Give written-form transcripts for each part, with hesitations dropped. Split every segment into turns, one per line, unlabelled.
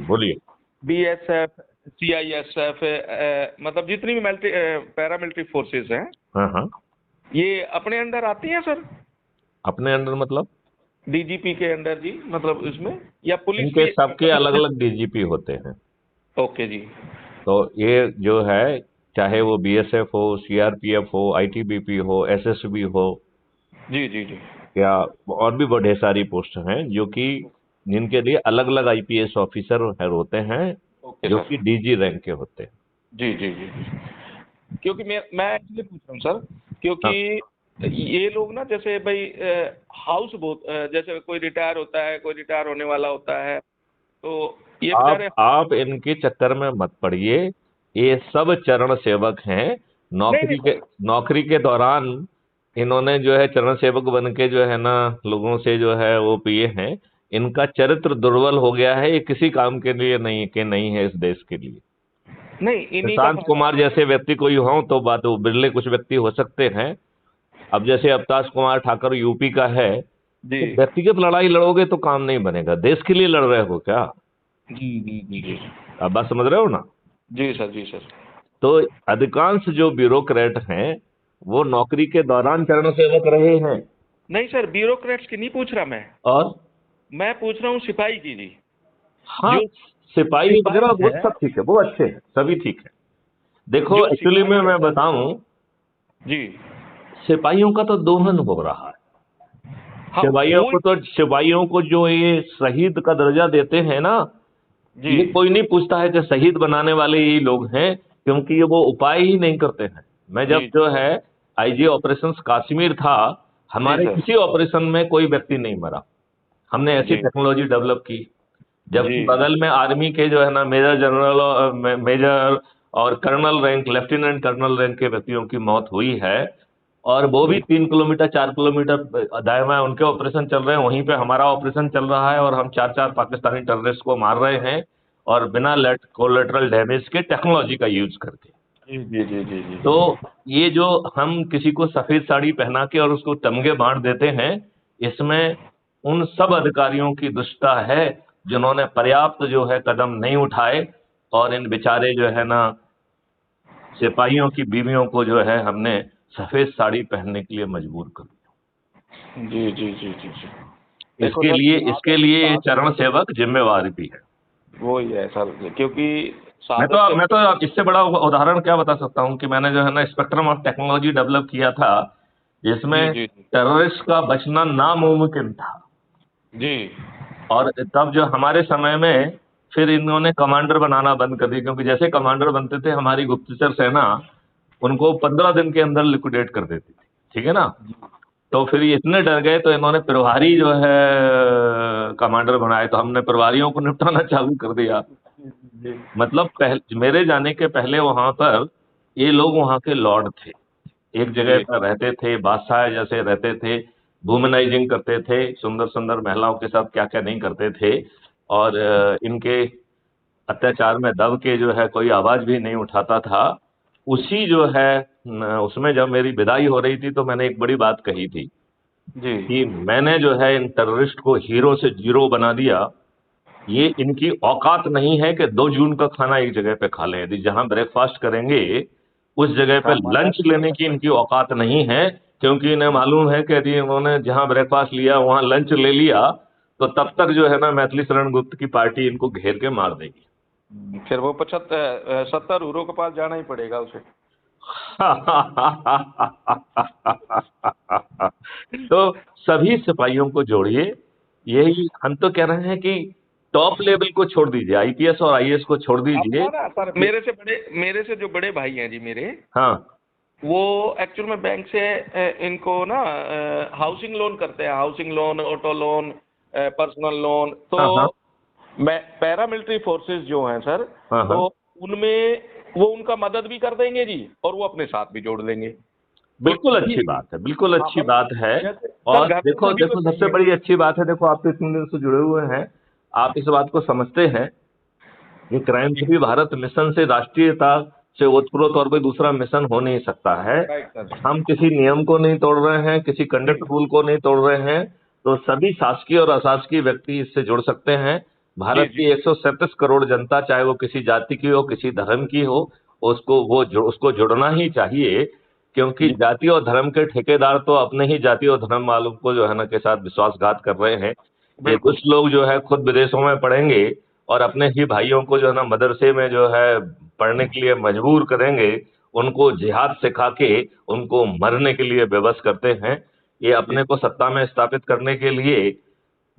बोलिए।
BSF, CISF, मतलब जितनी भी पैरामिलिट्री फोर्सेस हैं,
हाँ हाँ।
ये अपने अंडर आती हैं सर?
अपने अंडर मतलब?
DGP के अंडर जी, मतलब इसमें, या पुलिस
इनके
भी?
सबके अलग अलग डीजीपी होते हैं।
ओके जी।
तो ये जो है, चाहे वो बीएसएफ हो, सीआरपीएफ हो, आईटीबीपी हो, एसएसबी हो,
जी जी जी।
या और भी बहुत ढेर सारी पोस्ट हैं जो कि जिनके लिए अलग अलग आईपीएस ऑफिसर होते हैं,
ओके
जो
सर।
कि डीजी रैंक के होते हैं।
जी जी जी जी। क्योंकि मैं एक्चुअली पूछ रहा हूँ सर,
हाँ।
क्योंकि ये लोग ना, जैसे भाई हाउस बहुत, जैसे कोई रिटायर होता है, कोई रिटायर होने वाला होता है, तो ये बेचारे।
आप इनके चक्कर में मत पड़िए। ये सब चरण सेवक हैं।
नहीं नहीं सर।
नौकरी के दौरान इन्होंने जो है चरण सेवक बन के जो है ना लोगों से जो है वो पिए हैं। इनका चरित्र दुर्बल हो गया है। ये किसी काम के लिए नहीं है इस देश के लिए।
नहीं, इन्हीं का
प्रशांत
फायदा।
कुमार जैसे व्यक्ति कोई हो तो बात, वो बिरले कुछ व्यक्ति हो सकते हैं। अब जैसे अवतार कुमार ठाकुर यूपी का है,
जी
तो व्यक्तिगत लड़ाई लड़ोगे तो काम नहीं बनेगा। देश के लिए लड़ रहे हो क्या?
जी जी जी जी।
आप बात समझ रहे हो ना?
जी सर, जी सर।
तो अधिकांश जो ब्यूरोक्रेट हैं वो नौकरी के दौरान चरण सेवक रहे हैं।
नहीं सर, ब्यूरोक्रेट्स की नहीं पूछ रहा
और
मैं पूछ रहा हूँ सिपाही की जी।
हाँ,
जो
सिपाही वगैरह
सिपाही
वो
है,
सब ठीक है, वो अच्छे हैं, सभी ठीक है। देखो
जो
एक्चुअली में
सिपाही है
मैं
सर।
बताऊं,
जी।
सिपाहियों का तो दोहन हो रहा है।
हाँ वो।
सिपाहियों को जो ये शहीद का दर्जा देते हैं ना,
जी
ये कोई नहीं पूछता है कि शहीद बनाने वाले यही लोग हैं, क्योंकि ये वो उपाय ही नहीं करते हैं। मैं जब
जी
जो है आईजी ऑपरेशंस कश्मीर था,
जी
हमारे
सर।
किसी ऑपरेशन में कोई व्यक्ति नहीं मरा। हमने ऐसी
जी
टेक्नोलॉजी डेवलप की।
जी
जबकि बगल में आर्मी के जो है ना मेजर जनरल और मेजर और colonel rank, lieutenant colonel rank के व्यक्तियों की मौत हुई है, और वो भी 3 किलोमीटर 4 किलोमीटर दाएं बाएं उनके ऑपरेशन चल रहे हैं, वहीं पे हमारा ऑपरेशन चल रहा है, और हम चार चार पाकिस्तानी टेररिस्ट को मार रहे हैं, और बिना कोलेटरल डैमेज के टेक्नोलॉजी का यूज करके।
जी जी जी जी जी।
तो ये जो हम किसी को सफेद साड़ी पहना के और उसको तमगे बांट देते हैं, इसमें उन सब अधिकारियों की दुष्टता है जिन्होंने पर्याप्त जो है कदम नहीं उठाए, और इन बेचारे जो है ना सिपाहियों की बीवियों को जो है हमने सफेद साड़ी पहनने के लिए मजबूर कर दिया।
जी जी जी जी जी। देखो
इसके
सर,
लिए इसके
शहादत
लिए चरण
शहादत
सेवक जिम्मेवार भी है।
वो ही है सर, क्योंकि
मैं
शहादत
तो
से।
मैं तो इससे बड़ा उदाहरण क्या बता सकता हूं कि मैंने जो है ना स्पेक्ट्रम ऑफ टेक्नोलॉजी डेवलप किया था, जिसमें
जी जी जी
टेररिस्ट का बचना नामुमकिन था।
जी।
और तब जो हमारे समय में फिर इन्होंने कमांडर बनाना बंद कर दिया, क्योंकि जैसे कमांडर बनते थे हमारी गुप्तचर सेना उनको 15 दिन के अंदर लिक्विडेट कर देती थी। ठीक है ना? तो फिर ये इतने डर गए तो इन्होंने प्रभारी जो है कमांडर बनाए, तो हमने प्रभारियों को निपटाना चालू कर दिया।
जी
मतलब मेरे जाने के पहले वहां पर ये लोग वहां के लॉर्ड थे, एक जगह
जी
पर रहते थे, बादशाह जैसे रहते थे, वुमेनाइजिंग करते थे, सुंदर सुंदर महिलाओं के साथ क्या क्या नहीं करते थे, और इनके अत्याचार में दब के जो है कोई आवाज भी नहीं उठाता था। उसी जो है उसमें जब मेरी विदाई हो रही थी तो मैंने एक बड़ी बात कही थी
जी
कि मैंने जो है इन टेररिस्ट को हीरो से जीरो बना दिया। ये इनकी औकात नहीं है कि 2 जून का खाना एक जगह पे खा लें। यदि जहां ब्रेकफास्ट करेंगे उस जगह पे
हाँ, वहाँ
लंच
लंच नहीं
लेने
कर
की इनकी
सकते।
औकात नहीं है, क्योंकि इन्हें मालूम है कि यदि इन्होंने जहां ब्रेकफास्ट लिया वहां लंच ले लिया तो तब तक जो है ना मैथिली शरण गुप्त की पार्टी इनको घेर के मार देगी।
फिर वो 70 यूरो के पास जाना ही पड़ेगा उसे।
तो सभी सिपाहियों को जोड़िए। यही हम तो कह रहे हैं कि टॉप लेवल को छोड़ दीजिए, आईपीएस और आईएएस को छोड़
अब
दीजिए।
ना ना सर, मेरे से जो बड़े भाई हैं जी मेरे,
हाँ
वो एक्चुअल में बैंक से इनको ना हाउसिंग लोन करते हैं, housing loan, auto loan, personal loan. तो
हाँ हाँ
मैं पैरामिलिट्री फोर्सेस जो हैं सर,
हाँ हाँ।
तो उनमें वो उनका मदद भी कर देंगे जी, और वो अपने साथ भी जोड़ लेंगे। तो
बिल्कुल
सभी।
अच्छी बात है, बिल्कुल
हाँ
अच्छी
मतलब,
बात है।
जैसे सर
और
घर में
देखो
सभी को
देखो सबसे
चाहिए।
बड़ी अच्छी बात है, देखो आप तो इतने दिन से जुड़े हुए हैं, आप इस बात को समझते हैं कि क्राइम
जी।
फ्री भारत मिशन से राष्ट्रीयता से ओतप्रोत और कोई दूसरा मिशन हो नहीं सकता है।
Right sir.
हम किसी नियम को नहीं तोड़ रहे हैं, किसी
जी
कंडक्ट रूल को नहीं तोड़ रहे हैं। तो सभी शासकीय और अशासकीय व्यक्ति इससे जुड़ सकते हैं। भारत
जी
की 137 करोड़ जनता, चाहे वो किसी जाति की हो, किसी धर्म की हो, उसको जुड़ना ही चाहिए, क्योंकि
जी
जाति और धर्म के ठेकेदार तो अपने ही जाति और धर्म वालों को जो है ना के साथ विश्वासघात कर रहे हैं। ये
बिल्कुल।
दुष्ट लोग जो है खुद विदेशों में पढ़ेंगे और अपने ही भाइयों को जो है ना मदरसे में जो है पढ़ने के लिए मजबूर करेंगे, उनको जिहाद सिखा के उनको मरने के लिए बेबस करते हैं। ये
जी
अपने को सत्ता में स्थापित करने के लिए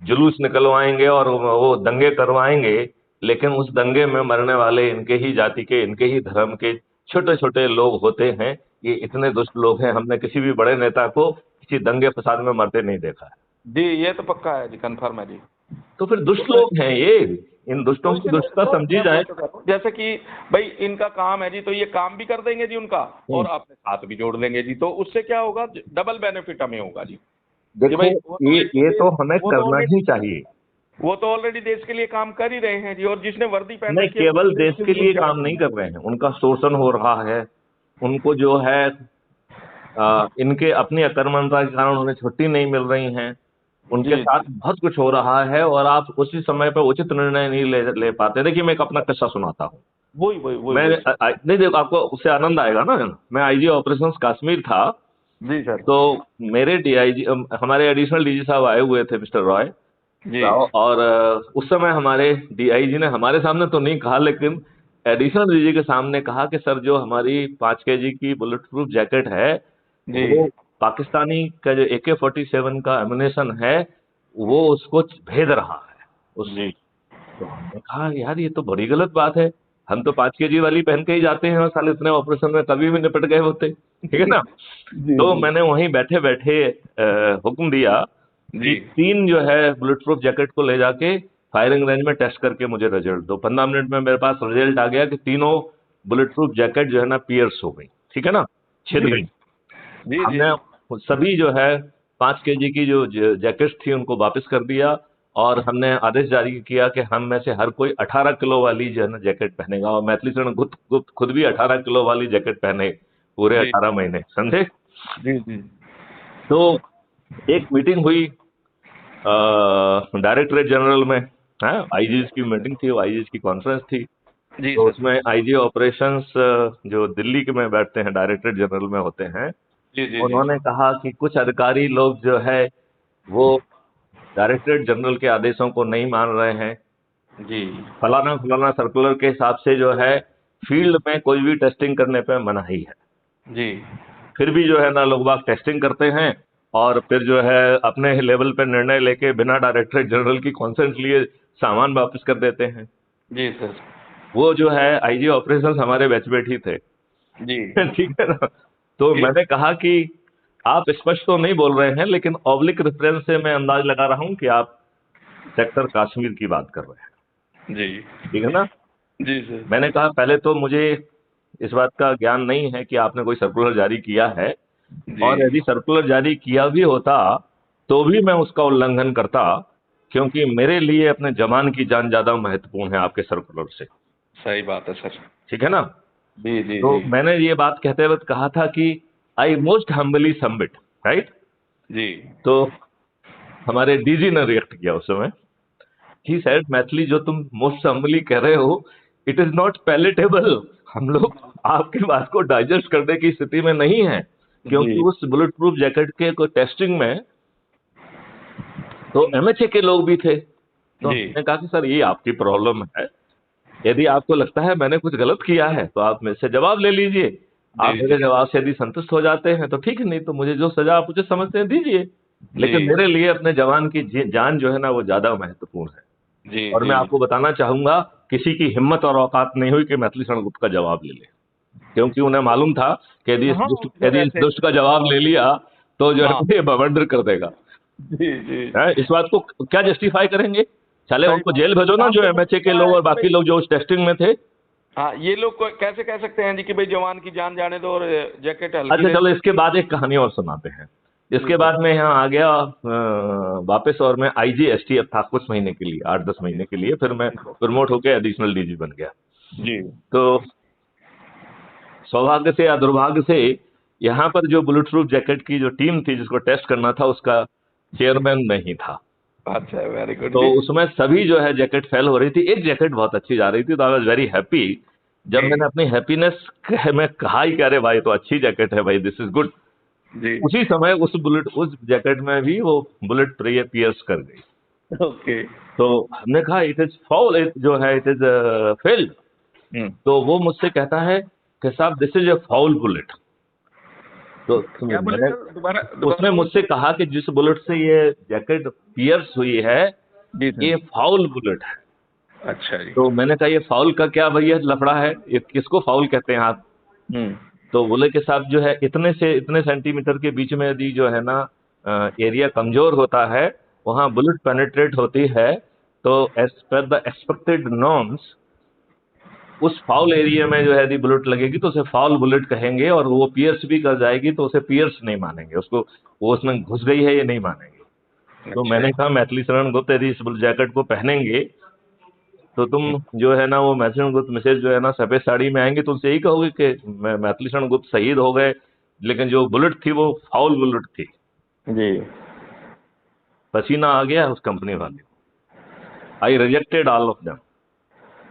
जुलूस निकलवाएंगे और वो दंगे करवाएंगे, लेकिन उस दंगे में मरने वाले इनके ही जाति के, इनके ही धर्म के छोटे छोटे लोग होते हैं। ये इतने दुष्ट लोग हैं, हमने किसी भी बड़े नेता को किसी दंगे फसाद में मरते नहीं देखा है।
जी, ये तो पक्का है जी, कंफर्म है जी।
तो फिर
तो
दुष्ट लोग हैं ये, इन दुष्टों
तो
की
इसीलिए
दुष्टता
तो
समझी
मैं
जाए।
वही तो कह रहा हूँ, जैसे कि भाई इनका काम है जी, तो ये काम भी कर देंगे जी उनका, और अपने साथ भी जोड़ लेंगे जी, तो उससे क्या होगा, डबल बेनिफिट हमें होगा जी। कि
देखो,
भाई वो तो
ये तो हमें
वो तो
करना
ऑलरेडी
ही चाहिए।
वो तो ऑलरेडी देश के लिए काम कर ही रहे हैं जी, और जिसने वर्दी पहन
नहीं,
रखी है वो
केवल
तो देश
देश
के
के
लिए
लिए
जान।
काम नहीं कर रहे हैं, उनका शोषण हो रहा है। उनको जो है इनके अपनी अकर्मण्यता के कारण उन्हें छुट्टी नहीं मिल रही है, उनके
जी
साथ
जी,
बहुत कुछ हो रहा है और आप उसी समय पर उचित निर्णय नहीं ले पाते। देखिए, मैं एक अपना किस्सा सुनाता हूँ।
वही वही वही
मैं
वही सर।
नहीं, देखो, आपको उससे आनंद आएगा ना। मैं आईजी ऑपरेशंस कश्मीर था,
जी सर।
तो मेरे डीआईजी, हमारे एडिशनल डीजी साहब आए हुए थे, मिस्टर रॉय
जी
राव, और उस समय हमारे डीआईजी ने हमारे सामने तो नहीं कहा, लेकिन एडिशनल डीजी के सामने कहा कि सर, जो हमारी 5 kg की बुलेट प्रूफ जैकेट है,
जी
वो पाकिस्तानी का जो AK-47 का एमुनेशन है, वो उसको भेद रहा है उस।
जी
तो हमने कहा, यार ये तो बड़ी गलत बात है, हम तो 5 kg वाली पहन के ही जाते हैं और साले इतने ऑपरेशन में कभी भी निपट गए होते, ठीक है ना।
जी
तो
जी
मैंने वहीं बैठे बैठे हुक्म दिया कि
जी
3 जो है बुलेट प्रूफ जैकेट को ले जाके फायरिंग रेंज में टेस्ट करके मुझे रिजल्ट दो। 15 मिनट में मेरे पास रिजल्ट आ गया कि तीनों बुलेट प्रूफ जैकेट जो है ना पियर्स हो गई, ठीक है ना, छिद
जी
गई।
जी जी
हमने सभी जो है 5 kg की जो जैकेट्स थी उनको वापस कर दिया, और हमने आदेश जारी किया कि हम में से हर कोई 18 किलो वाली जो है ना जैकेट पहनेगा, और मैथिली शरण गुप्त खुद भी 18 किलो वाली जैकेट पहने पूरे
जी
18 महीने, समझे।
जी जी
तो एक मीटिंग हुई डायरेक्टरेट जनरल में, है, आईजीज की मीटिंग थी, आईजीज की कॉन्फ्रेंस थी।
जी
तो
सर।
उसमें आईजी ऑपरेशंस जो दिल्ली के में बैठते हैं, डायरेक्टरेट जनरल में होते हैं,
जी जी जी
उन्होंने कहा कि कुछ अधिकारी लोग जो है वो डायरेक्टरेट जनरल के आदेशों को नहीं मान रहे हैं।
जी
फलाना फलाना सर्कुलर के हिसाब से जो है फील्ड में कोई भी टेस्टिंग करने पे मनाही है।
जी
फिर भी जो है ना लोग बाग टेस्टिंग करते हैं, और फिर जो है अपने लेवल पे निर्णय लेके बिना डायरेक्टरेट जनरल की कॉन्सेंट लिए सामान वापस कर देते हैं।
जी सर।
वो जो है आईजी ऑपरेशंस हमारे बैचमेट ही थे।
जी
ठीक है ना। तो
जी
मैंने कहा कि आप स्पष्ट तो नहीं बोल रहे हैं, लेकिन ऑब्लिक रेफरेंस से मैं अंदाज लगा रहा हूं कि आप सेक्टर कश्मीर की बात कर रहे हैं,
जी
ठीक है ना।
जी सर।
मैंने कहा, पहले तो मुझे इस बात का ज्ञान नहीं है कि आपने कोई सर्कुलर जारी किया है,
जी
और यदि सर्कुलर जारी किया भी होता तो भी मैं उसका उल्लंघन करता, क्योंकि मेरे लिए अपने जवान की जान ज्यादा महत्वपूर्ण है आपके सर्कुलर से,
सही बात है सर।
ठीक है ना।
जी जी
तो
जी
मैंने ये बात कहते वक्त कहा था कि I most humbly submit, right.
जी
तो हमारे डीजी ने रिएक्ट किया उस समय, ही सेड, मैथिली, जो तुम मोस्ट हम्बली कह रहे हो, इट इज नॉट पैलेटेबल। हम लोग आपकी बात को डाइजेस्ट करने की स्थिति में नहीं है, क्योंकि
जी
उस बुलेट प्रूफ जैकेट के को टेस्टिंग में तो एमएचए के लोग भी थे। तो
जी
हमने कहा कि सर, ये आपकी प्रॉब्लम है, यदि आपको लगता है मैंने कुछ गलत किया है तो आप मेरे से जवाब ले लीजिए। आप
जी
मेरे जवाब से यदि संतुष्ट हो जाते हैं तो ठीक है, नहीं तो मुझे जो सजा आप मुझे समझते हैं दीजिए,
जी
लेकिन मेरे लिए अपने जवान की जान जो है ना वो ज्यादा महत्वपूर्ण है।
जी
और मैं
जी
आपको बताना चाहूंगा, किसी की हिम्मत और औकात नहीं हुई कि मैथिली शरण गुप्त का जवाब ले ले, क्योंकि उन्हें मालूम था कि
हाँ सर,
यदि इस
ऐसे
दुष्ट का जवाब ले लिया तो जो
हाँ
है ये बवंडर कर देगा।
जी जी
है, इस बात को क्या जस्टिफाई करेंगे। चले
सही
उनको
बात।
जेल भेजो ना,
यहाँ
जो
पे
एमएचए के
क्या
लोग
है
और
कि
बाकी
भाई,
लोग जो उस टेस्टिंग में थे।
हाँ ये लोग कैसे कह सकते हैं जी कि भाई जवान की जान जाने दो और जैकेट हल्की
अच्छा
ले
चलो,
लो।
इसके बाद एक कहानी और सुनाते हैं।
जी
इसके
सर।
बाद मैं यहाँ आ गया वापस, और मैं आईजी एसटीएफ था कुछ महीने के लिए, 8-10 महीने के लिए, फिर मैं प्रमोट होकर एडिशनल डीजी बन गया।
जी
तो सौभाग्य से या दुर्भाग्य से, यहाँ पर जो बुलेट प्रूफ जैकेट की जो टीम थी जिसको टेस्ट करना था, उसका चेयरमैन नहीं था।
अच्छा, वेरी गुड
तो
जी।
उसमें सभी जो है जैकेट फेल हो रही थी, एक जैकेट बहुत अच्छी जा रही थी, तो आई वाज वेरी हैप्पी। जब
जी
मैंने अपनी हैप्पीनेस में कहा ही कि अरे भाई तो अच्छी जैकेट है भाई, दिस इज गुड,
जी।
उसी समय उस जैकेट में भी वो बुलेट पियर्स कर गई।
ओके।
तो हमने कहा इट इज फाउल, जो है इट इज फेल्ड।
हम्म।
तो वो मुझसे कहता है कि साहब this is a foul bullet. तो
क्या बोले
मैंने,
सर, दोबारा दोबारा
उसने
बोल।
मुझसे कहा कि जिस बुलेट से ये जैकेट पियर्स हुई है
जी सर।
ये फाउल बुलेट है।
अच्छा जी।
तो मैंने कहा ये फाउल का क्या भैया लफड़ा है, ये किसको फाउल कहते हैं आप?
हम्म।
तो बोले कि साहब जो है इतने से इतने सेंटीमीटर के बीच में यदि जो है ना एरिया कमजोर होता है, वहां बुलेट पेनिट्रेट होती है, तो as per the expected norms उस फाउल एरिया में जो है यदि बुलेट लगेगी तो उसे फाउल बुलेट कहेंगे, और वो पियर्स भी कर जाएगी तो उसे पियर्स नहीं मानेंगे, उसको वो उसमें घुस गई है ये नहीं मानेंगे। तो
अच्छा
मैंने
जी।
कहा मैथिली शरण गुप्त यदि इस जैकेट को पहनेंगे तो तुम जो है ना वो मैथिली शरण गुप्त मिसेज जो है ना सफेद साड़ी में आएंगे तो उनसे यही कहोगे कि मैथिली शरण गुप्त शहीद हो गए, लेकिन जो बुलेट थी वो फाउल बुलेट थी।
जी।
पसीना आ गया उस कंपनी वाले को। आई रिजेक्टेड ऑल ऑफ देम।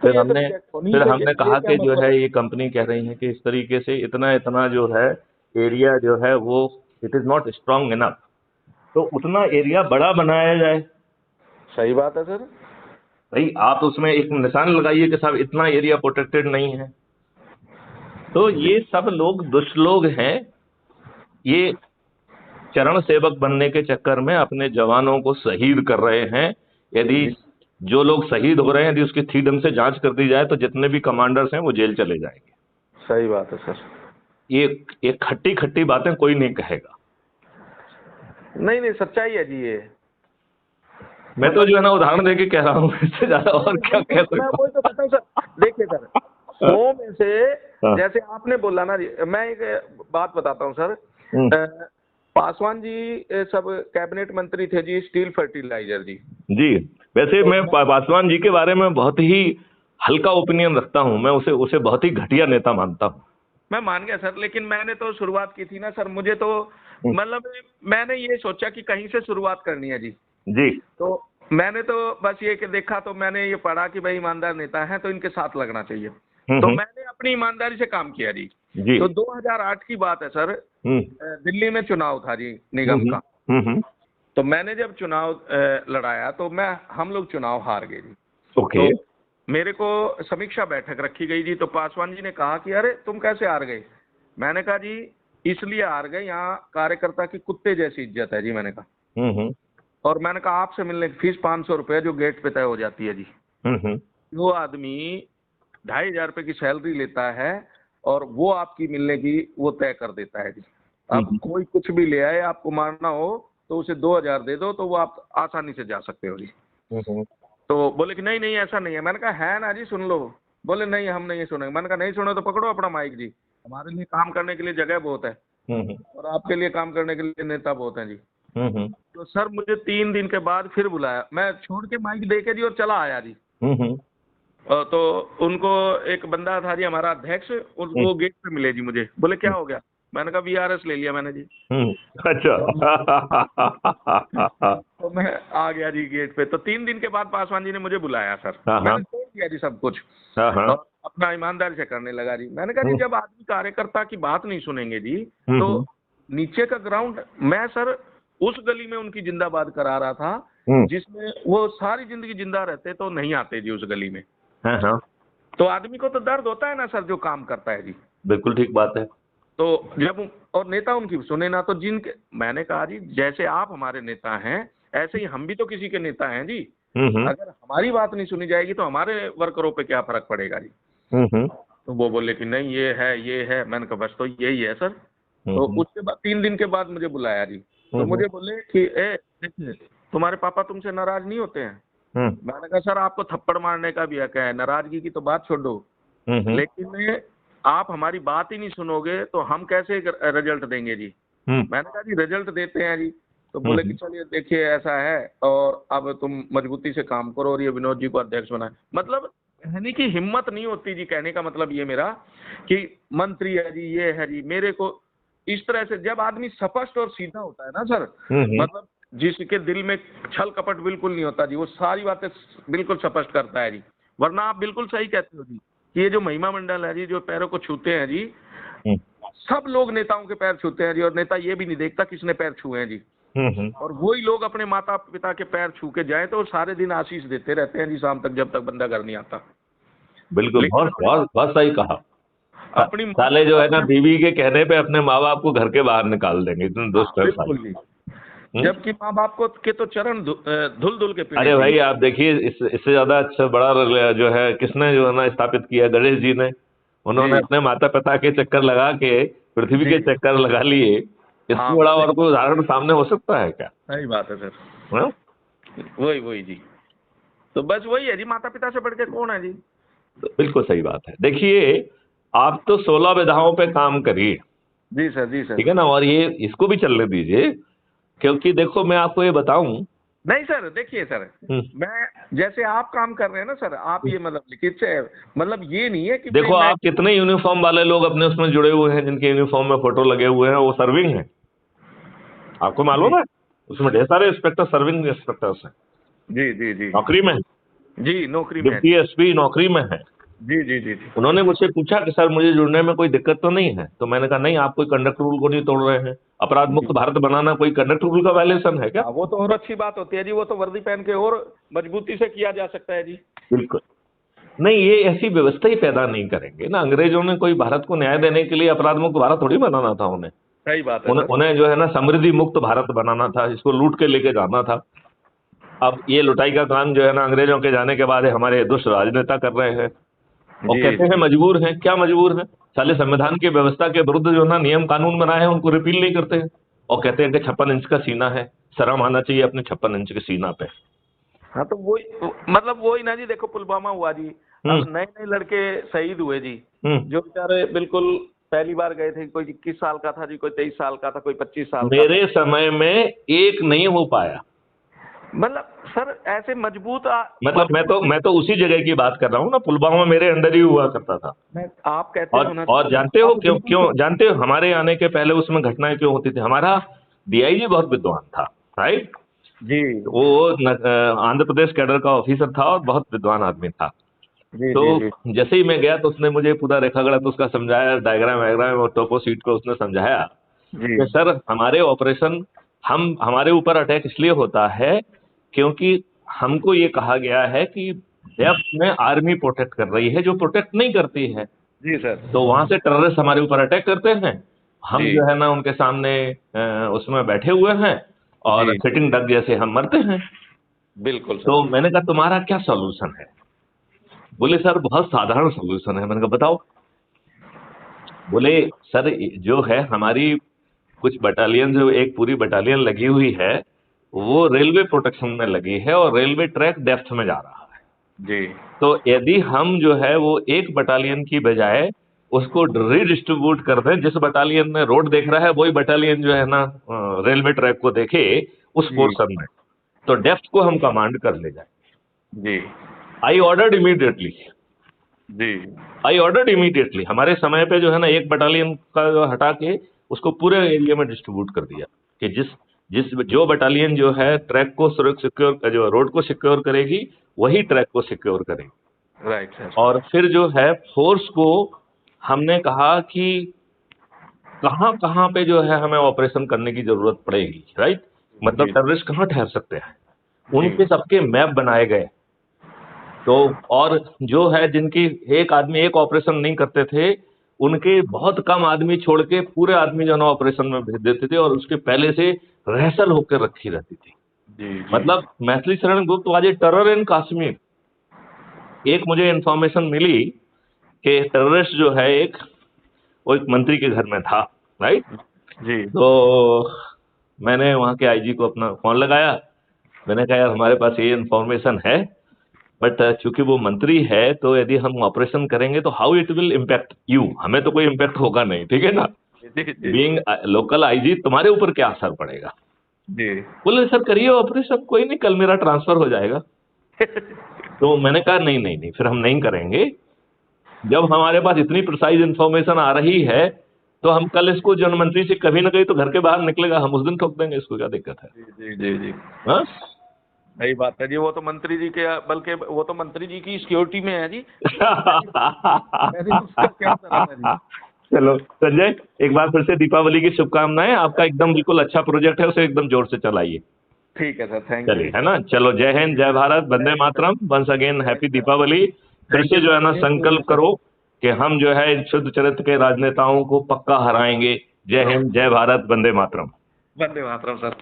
तो
फिर
ये तो
हमने
रिजेक्ट होनी
फिर
चाहिए,
हमने
ये
कहा
क्या
कि जो
मतलब
है
है?
ये कंपनी कह रही है कि इस तरीके से इतना इतना जो है एरिया जो है वो it is not strong enough, तो उतना एरिया बड़ा बनाया जाए।
सही बात है सर।
भाई आप उसमें एक निशान लगाइए कि साहब इतना एरिया प्रोटेक्टेड नहीं है। तो
जी।
ये सब लोग दुष्ट लोग हैं, ये चरण सेवक बनने के चक्कर में अपने जवानों को शहीद कर रहे हैं। यदि
जी।
जो लोग शहीद हो रहे हैं यदि उसकी ठीक ढंग से जांच कर दी जाए तो जितने भी कमांडर्स हैं वो जेल चले जाएंगे।
सही बात है सर।
ये खट्टी खट्टी बातें कोई नहीं कहेगा।
नहीं नहीं, सच्चाई है जी ये।
मैं तो
मतलब
जो है ना उदाहरण देके कह रहा हूँ, इससे ज्यादा
नहीं
और
नहीं,
क्या कह
मैं
सकता
वही तो कहता हूँ सर। देखिए सर,
हूँ।
100 में से,
हाँ,
जैसे आपने बोला ना जी, मैं एक बात बताता हूँ सर।
हम्म,
पासवान जी सब कैबिनेट मंत्री थे जी, स्टील फर्टिलाइजर जी।
जी। वैसे
तो
मैं
मैं
पासवान जी के बारे में बहुत ही हल्का ओपिनियन रखता हूँ, मैं उसे उसे बहुत ही घटिया नेता मानता हूँ।
मैं मान गया सर, लेकिन मैंने तो शुरुआत की थी ना सर, मुझे तो
हम्म,
मतलब मैंने ये सोचा कि कहीं से शुरुआत करनी है जी।
जी।
तो मैंने तो बस ये कि देखा तो मैंने ये पढ़ा कि भाई ईमानदार नेता है तो इनके साथ लगना चाहिए। तो
हम्म,
मैंने अपनी ईमानदारी से काम किया जी।
जी।
तो 2008 की बात है सर,
हम्म,
दिल्ली में चुनाव था जी निगम
हम्म,
का।
हम्म,
तो मैंने जब चुनाव लड़ाया तो हम लोग चुनाव हार गए जी।
ओके।
तो मेरे को समीक्षा बैठक रखी गई जी। तो पासवान जी ने कहा कि अरे तुम कैसे हार गए? मैंने कहा जी इसलिए हार गए, यहाँ कार्यकर्ता की कुत्ते जैसी इज्जत है जी, मैंने कहा।
हम्म,
और मैंने कहा आपसे मिलने की फीस 500 रुपये जो गेट पे तय हो जाती है जी।
हम्म,
वो आदमी 2,500 रुपये की सैलरी लेता है और वो आपकी मिलने की वो तय कर देता है जी। अब
हम्म,
कोई कुछ भी ले आए, आपको मारना हो तो उसे 2,000 दे दो तो वो आप आसानी से जा सकते हो जी।
हम्म,
तो बोले कि नहीं नहीं ऐसा नहीं है। मैंने कहा है ना जी, सुन लो। बोले नहीं हम नहीं सुनेंगे। मैंने कहा नहीं सुनो तो पकड़ो अपना माइक जी, हमारे लिए काम करने के लिए जगह बहुत है
हम्म,
और आपके लिए काम करने के लिए नेता बहुत हैं जी।
हम्म,
तो सर मुझे 3 दिन के बाद फिर बुलाया, मैं छोड़ के माइक दे के जी और चला आया जी।
हम्म,
तो उनको एक बंदा था जी हमारा अध्यक्ष,
हम्म,
वो गेट पे मिले जी मुझे, बोले क्या हो गया? मैंने कहा वीआरएस ले लिया मैंने जी।
अच्छा।
तो तो मैं आ गया जी गेट पे। तो 3 दिन के बाद पासवान जी ने मुझे बुलाया सर।
हाँ, हाँ,
मैंने छोड़ दिया जी सब कुछ
हाँ, हाँ,
और अपना ईमानदारी से करने लगा जी। मैंने कहा जी
हम्म,
जब आदमी कार्यकर्ता की बात नहीं सुनेंगे जी, तो
हम्म,
नीचे का ग्राउंड, मैं सर उस गली में उनकी जिंदाबाद करा रहा था
हम्म,
जिसमें वो सारी जिंदगी जिंदा रहते तो नहीं आते जी उस गली में।
हाँ, हाँ,
तो आदमी को तो दर्द होता है ना सर जो काम करता है जी।
बिल्कुल ठीक बात है।
तो जब और नेता उनकी सुने ना, तो जिनके, मैंने कहा जी जैसे आप हमारे नेता हैं ऐसे ही हम भी तो किसी के नेता हैं जी।
हम्म,
अगर हमारी बात नहीं सुनी जाएगी तो हमारे वर्करों पे क्या फर्क पड़ेगा जी?
हम्म,
तो वो बोले कि नहीं ये है ये है। मैंने कहा बस तो यही है सर। तो
हम्म,
उसके बाद 3 दिन के बाद मुझे बुलाया जी। तो
हम्म,
मुझे बोले कि ए देखिए, तुम्हारे पापा तुमसे नाराज नहीं होते हैं?
हम्म,
मैंने कहा सर आपको थप्पड़ मारने का भी हक है, नाराजगी की तो बात छोड़ दो,
हम्म,
लेकिन आप हमारी बात ही नहीं सुनोगे तो हम कैसे रिजल्ट देंगे जी?
हम्म,
मैंने कहा जी रिजल्ट देते हैं जी। तो बोले कि
हम्म,
चलिए देखिए ऐसा है और अब तुम मजबूती से काम करो और ये विनोद जी को अध्यक्ष बनाए। मतलब कहने की हिम्मत नहीं होती जी। कहने का मतलब ये मेरा कि मंत्री है जी, ये है जी, मेरे को इस तरह से जब आदमी स्पष्ट और सीधा होता है ना सर,
हम्म,
मतलब जिसके दिल में छल कपट बिल्कुल नहीं होता जी, वो सारी बातें बिल्कुल स्पष्ट करता है जी। वरना आप बिल्कुल सही कहते हो जी कि ये जो महिमा मंडल है जी, जो पैरों को छूते हैं जी,
हम्म,
सब लोग नेताओं के पैर छूते हैं जी, और नेता ये भी नहीं देखता किसने पैर छुए हैं जी।
हम्म।
और वही लोग अपने माता पिता के पैर छू के जाए तो वो सारे दिन आशीष देते रहते हैं जी, शाम तक, जब तक बंदा घर नहीं आता।
बिल्कुल,
लेकिन
बहुत बहुत बहुत सही कहा।
अपनी
साले जो है ना,
अपने
बीवी के कहने पे अपने माँ बाप को घर के बाहर निकाल देंगे, इतने दुष्ट है साले।
बिल्कुल जी, जबकि माँ बाप को के तो चरण धुल धुल के पीड़े
अरे
जी।
भाई आप देखिए, इससे ज्यादा अच्छा बड़ा जो है किसने जो है ना स्थापित किया, गणेश जी ने। उन्होंने
जी
अपने माता पिता के चक्कर लगा के पृथ्वी के
जी
चक्कर लगा लिए।
हाँ
इससे बड़ा और कोई उदाहरण सामने हो सकता है क्या?
सही बात है सर।
हाँ?
वही वही जी, तो बस वही है जी, माता पिता से बढ़ के कौन है जी।
तो बिल्कुल सही बात है। देखिए, आप तो 16 विधाओं पे काम करिए,
जी सर, जी सर।
ठीक है ना, और ये इसको भी चलने दीजिए, क्योंकि देखो मैं आपको ये बताऊं।
नहीं सर, देखिए सर, मैं जैसे आप काम कर रहे हैं ना सर, आप ये मतलब लिखित से, मतलब ये नहीं है कि
देखो,
भाई मैं,
आप कितने यूनिफॉर्म वाले लोग अपने उसमें जुड़े हुए हैं, जिनके यूनिफॉर्म में फोटो लगे हुए हैं, वो सर्विंग है। आपको
जी
मालूम है? उसमें ढेर सारे इंस्पेक्टर सर्विंग इंस्पेक्टर्स हैं,
जी जी जी
नौकरी में हैं।
जी, नौकरी में है
डिप्टी
जी।
एसपी नौकरी में है।
जी जी जी जी
उन्होंने मुझसे पूछा कि सर मुझे जुड़ने में कोई दिक्कत तो नहीं है? तो मैंने कहा नहीं, आप कोई कंडक्ट रूल को नहीं तोड़ रहे हैं। अपराध मुक्त भारत बनाना कोई कंडक्ट रूल का वायलेशन है क्या?
हाँ, वो तो और अच्छी बात होती है जी, वो तो वर्दी पहन के और मजबूती से किया जा सकता है जी।
बिल्कुल नहीं, ये ऐसी व्यवस्था ही पैदा नहीं करेंगे ना। अंग्रेजों ने कोई भारत को न्याय देने के लिए अपराध मुक्त भारत थोड़ी बनाना था उन्हें।
सही बात है
उन्हें
सर।
उन्हें जो है ना समृद्धि मुक्त भारत बनाना था, इसको लूट के लेके जाना था। अब ये लुटाई का काम जो है ना, अंग्रेजों के जाने के बाद हमारे दुष्ट राजनेता कर रहे हैं, और
जी
कहते हैं मजबूर हैं। क्या मजबूर हैं? साले संविधान की व्यवस्था के विरुद्ध जो ना नियम कानून बनाए हैं उनको रिपील नहीं करते हैं, और कहते हैं कि 56 इंच का सीना है। शर्म आना चाहिए अपने 56 इंच के सीना पे।
हाँ, तो वही मतलब वही ना जी, देखो पुलवामा हुआ जी, अब नए नए लड़के शहीद हुए जी,
हम्म।
जो बेचारे बिल्कुल पहली बार गए थे, कोई 21 साल का था जी, कोई 23 साल का था, कोई 25 साल का था।
मेरे समय में एक नहीं हो पाया।
मतलब सर ऐसे मजबूत
मतलब मैं तो उसी जगह की बात कर रहा हूँ ना, पुलवामा मेरे अंडर ही हुआ करता था।
आप कहते हो ना
और जानते हो
आप
क्यों
बिल्कुल
क्यों जानते हो हमारे आने के पहले उसमें घटनाएं क्यों होती थी? हमारा डीआईजी बहुत विद्वान था, राइट?
जी
वो आंध्र प्रदेश कैडर का ऑफिसर था और बहुत विद्वान आदमी था।
जी
तो
जी जी
जैसे ही मैं गया तो उसने मुझे पूरा रेखागणित उसका समझाया, डायग्राम वायग्राम और टोपो सीट को उसने समझाया
जी
कि सर हमारे ऑपरेशन, हमारे ऊपर अटैक इसलिए होता है क्योंकि हमको ये कहा गया है कि डेप्थ में आर्मी प्रोटेक्ट कर रही है, जो प्रोटेक्ट नहीं करती है।
जी सर।
तो वहां से टेररिस्ट हमारे ऊपर अटैक करते हैं, हम
जी
जो है ना उनके सामने उसमें बैठे हुए हैं, और
जी
सिटिंग डक जैसे हम मरते हैं।
बिल्कुल सर।
तो मैंने कहा तुम्हारा क्या सॉल्यूशन है? बोले सर बहुत साधारण सॉल्यूशन है। मैंने कहा बताओ। बोले सर जो है हमारी कुछ बटालियन, जो एक पूरी बटालियन लगी हुई है, वो रेलवे प्रोटेक्शन में लगी है और रेलवे ट्रैक डेप्थ में जा रहा है।
जी
तो यदि हम जो है वो एक बटालियन की बजाय उसको रीडिस्ट्रीब्यूट कर दें, जिस बटालियन में रोड देख रहा है वही बटालियन जो है ना रेलवे ट्रैक को देखे उस
जी
पोर्शन में, तो डेप्थ को हम कमांड कर ले जाए।
जी
आई ऑर्डर्ड इमीडिएटली।
जी
हमारे समय पे जो है ना एक बटालियन का जो हटा के उसको पूरे एरिया में डिस्ट्रीब्यूट कर दिया कि जिस जिस जो बटालियन जो है ट्रैक को सिक्योर, जो रोड को सिक्योर करेगी, वही ट्रैक को सिक्योर करेगी।
Right sir.
और फिर जो है फोर्स को हमने कहा कि कहाँ कहाँ पे जो है हमें ऑपरेशन करने की जरूरत पड़ेगी, राइट? मतलब
जी
टेररिस्ट कहाँ ठहर सकते हैं,
जी
उनके सबके मैप बनाए गए। तो और जो है जिनकी एक आदमी एक ऑपरेशन नहीं करते थे, उनके बहुत कम आदमी छोड़ के पूरे आदमी जो है ना ऑपरेशन में भेज देते थे, और उसके पहले से रिहर्सल होकर रखी रहती थी।
जी जी
मतलब Maithili Sharan Gupt was a terror इन कश्मीर। एक मुझे इंफॉर्मेशन मिली कि टेररिस्ट जो है वो एक मंत्री के घर में था, राइट?
जी
तो मैंने वहाँ के आईजी को अपना फोन लगाया। मैंने कहा यार हमारे पास ये इंफॉर्मेशन है, बट चूंकि वो मंत्री है तो यदि हम ऑपरेशन करेंगे तो how it will impact you, हमें तो कोई इम्पैक्ट होगा नहीं, ठीक है ना?
जी जी
बीइंग लोकल आईजी तुम्हारे ऊपर क्या असर पड़ेगा?
जी
बोले सर करिए ऑपरेशन, कोई नहीं, कल मेरा ट्रांसफर हो जाएगा। तो मैंने कहा नहीं नहीं नहीं, फिर हम नहीं करेंगे। जब हमारे पास इतनी प्रिसाइज इंफॉर्मेशन आ रही है तो हम कल इसको जन मंत्री से कभी ना कभी तो घर के बाहर निकलेगा, हम उस दिन ठोक देंगे इसको, क्या दिक्कत है?
जी जी जी।
हाँ
सही बात है जी, वो तो मंत्री जी के, बल्कि वो तो मंत्री जी की सिक्योरिटी में है जी। मैंने उसका क्या करा था जी।
चलो संजय, एक बार फिर से दीपावली की शुभकामनाएं। आपका एकदम बिल्कुल अच्छा प्रोजेक्ट है, उसे एकदम जोर से चलाइए।
ठीक है सर, थैंक
चलिए,
यू।
है ना, चलो, जय हिंद, जय Bharat, Vande Mataram, once again happy Deepawali. फिर से जो है ना संकल्प करो कि हम जो है शुद्ध चरित्र के राजनेताओं को पक्का हराएंगे। जय हिंद, जय भारत, वंदे मातरम।
वंदे मातरम सर।